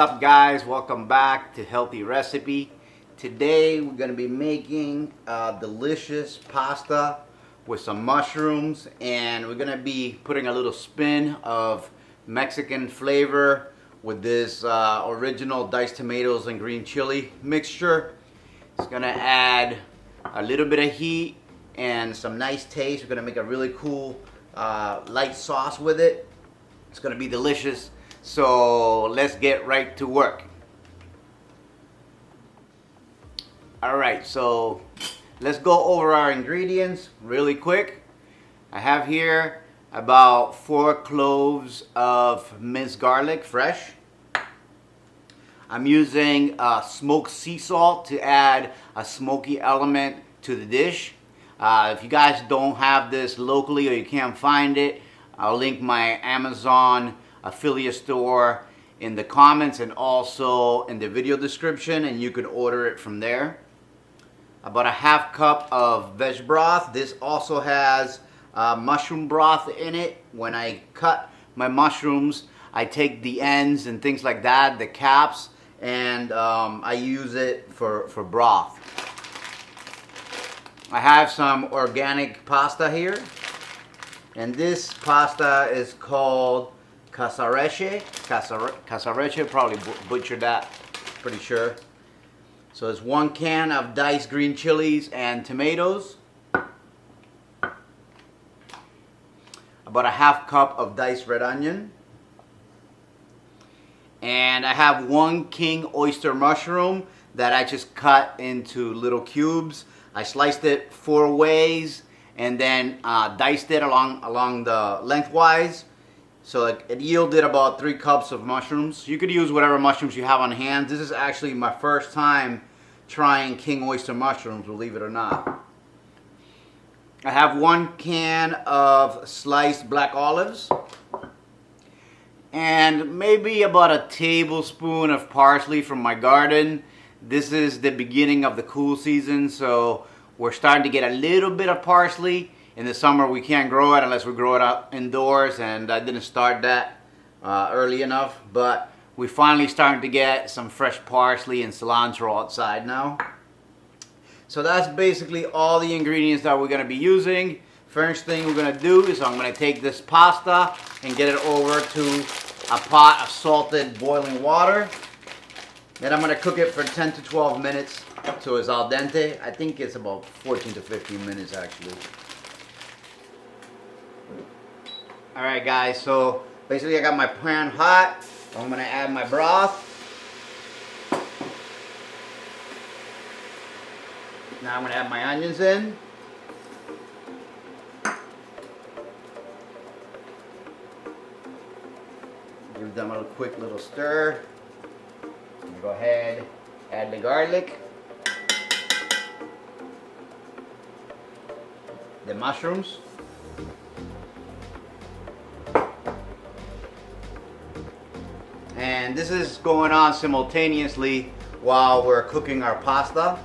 up, guys? Welcome back to Healthy Recipe. Today we're going to be making delicious pasta with some mushrooms, and we're going to be putting a little spin of Mexican flavor with this original diced tomatoes and green chili mixture. It's going to add a little bit of heat and some nice taste. We're going to make a really cool light sauce with it. It's going to be delicious. So let's get right to work. Alright, so let's go over our ingredients really quick. I have here about 4 cloves of minced garlic, fresh. I'm using smoked sea salt to add a smoky element to the dish. If you guys don't have this locally or you can't find it, I'll link my Amazon affiliate store in the comments and also in the video description, and you can order it from there. About a half cup of veg broth. This also has mushroom broth in it. When I cut my mushrooms, I take the ends and things like that, the caps, and I use it for broth. I have some organic pasta here, and this pasta is called casareche. Casareche, probably butchered that, pretty sure. So it's 1 can of diced green chilies and tomatoes. About a half cup of diced red onion. And I have 1 king oyster mushroom that I just cut into little cubes. I sliced it 4 ways and then diced it along the lengthwise. So it yielded about 3 cups of mushrooms. You could use whatever mushrooms you have on hand. This is actually my first time trying king oyster mushrooms, believe it or not. I have 1 can of sliced black olives. And maybe about a tablespoon of parsley from my garden. This is the beginning of the cool season, so we're starting to get a little bit of parsley. In the summer we can't grow it unless we grow it out indoors, and I didn't start that early enough, but we're finally starting to get some fresh parsley and cilantro outside now. So that's basically all the ingredients that we're going to be using. First thing we're going to do is I'm going to take this pasta and get it over to a pot of salted boiling water. Then I'm going to cook it for 10 to 12 minutes so it's al dente. I think it's about 14 to 15 minutes actually. Alright guys, so basically I got my pan hot. I'm going to add my broth. Now I'm going to add my onions in. Give them a quick little stir. Go ahead, add the garlic, the mushrooms, and this is going on simultaneously while we're cooking our pasta.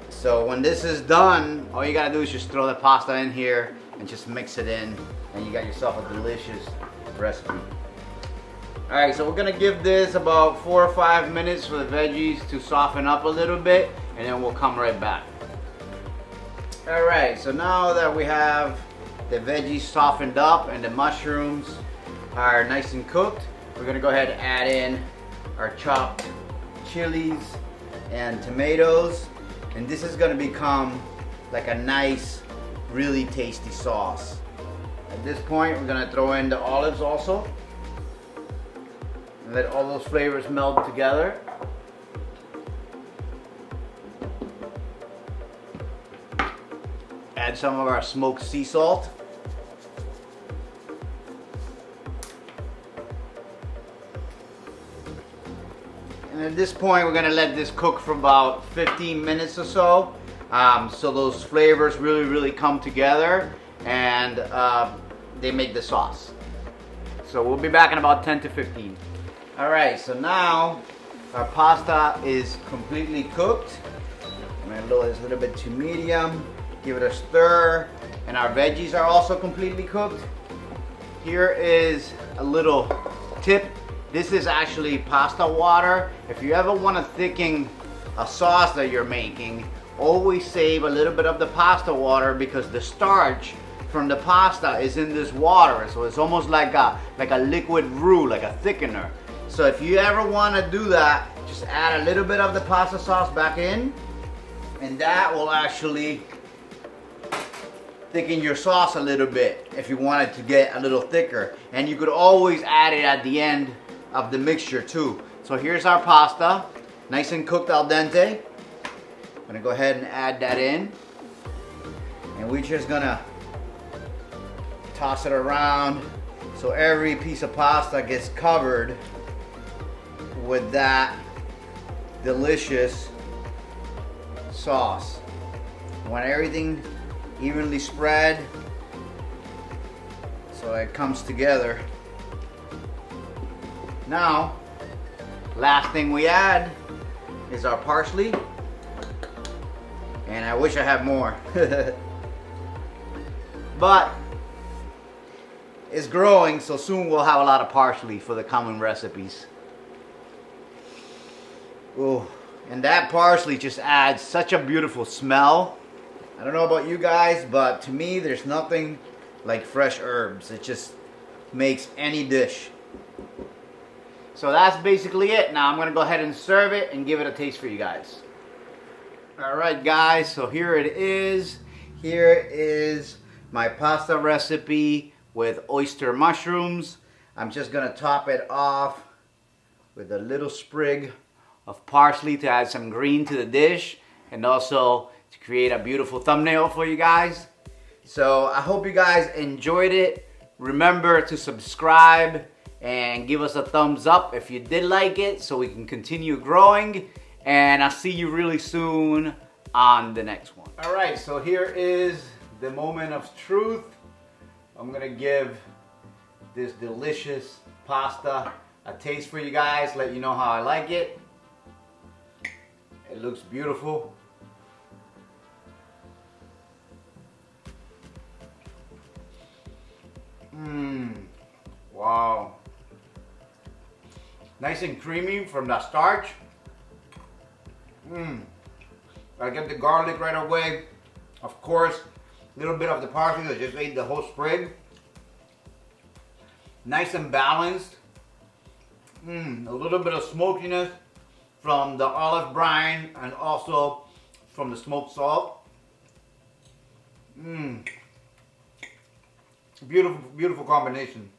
So when this is done, all you gotta do is just throw the pasta in here and just mix it in, and you got yourself a delicious recipe. Alright, so we're gonna give this about 4 or 5 minutes for the veggies to soften up a little bit, and then we'll come right back. Alright, so now that we have the veggies softened up and the mushrooms are nice and cooked, we're gonna go ahead and add in our chopped chilies and tomatoes, and this is gonna become like a nice, really tasty sauce. At this point, we're gonna throw in the olives also. Let all those flavors meld together. Add some of our smoked sea salt. And at this point, we're gonna let this cook for about 15 minutes or so. So those flavors really come together and they make the sauce. So we'll be back in about 10 to 15. Alright, so now our pasta is completely cooked. I'm going to lower this a little bit to medium, give it a stir, and our veggies are also completely cooked. Here is a little tip This is actually pasta water. If you ever want to thicken a sauce that you're making, always save a little bit of the pasta water because the starch from the pasta is in this water. So it's almost like a liquid roux, like a thickener. So if you ever want to do that, just add a little bit of the pasta sauce back in, and that will actually thicken your sauce a little bit if you want it to get a little thicker. And you could always add it at the end of the mixture too. So here's our pasta, nice and cooked al dente. I'm gonna go ahead and add that in, and we're just gonna toss it around so every piece of pasta gets covered with that delicious sauce. I want everything evenly spread so it comes together. Now, last thing we add is our parsley, and I wish I had more but it's growing, so soon we'll have a lot of parsley for the common recipes. Oh, and that parsley just adds such a beautiful smell. I don't know about you guys, but to me there's nothing like fresh herbs. It just makes any dish. So that's basically it. Now I'm gonna go ahead and serve it and give it a taste for you guys. Alright guys, so here it is. Here is my pasta recipe with oyster mushrooms. I'm just gonna top it off with a little sprig of parsley to add some green to the dish, and also to create a beautiful thumbnail for you guys. So I hope you guys enjoyed it. Remember to subscribe and give us a thumbs up if you did like it so we can continue growing. And I'll see you really soon on the next one. All right, so here is the moment of truth. I'm gonna give this delicious pasta a taste for you guys, let you know how I like it. It looks beautiful. Wow. Nice and creamy from the starch. I get the garlic right away. Of course, a little bit of the parsley. I just ate the whole sprig. Nice and balanced. A little bit of smokiness from the olive brine and also from the smoked salt. Beautiful, beautiful combination.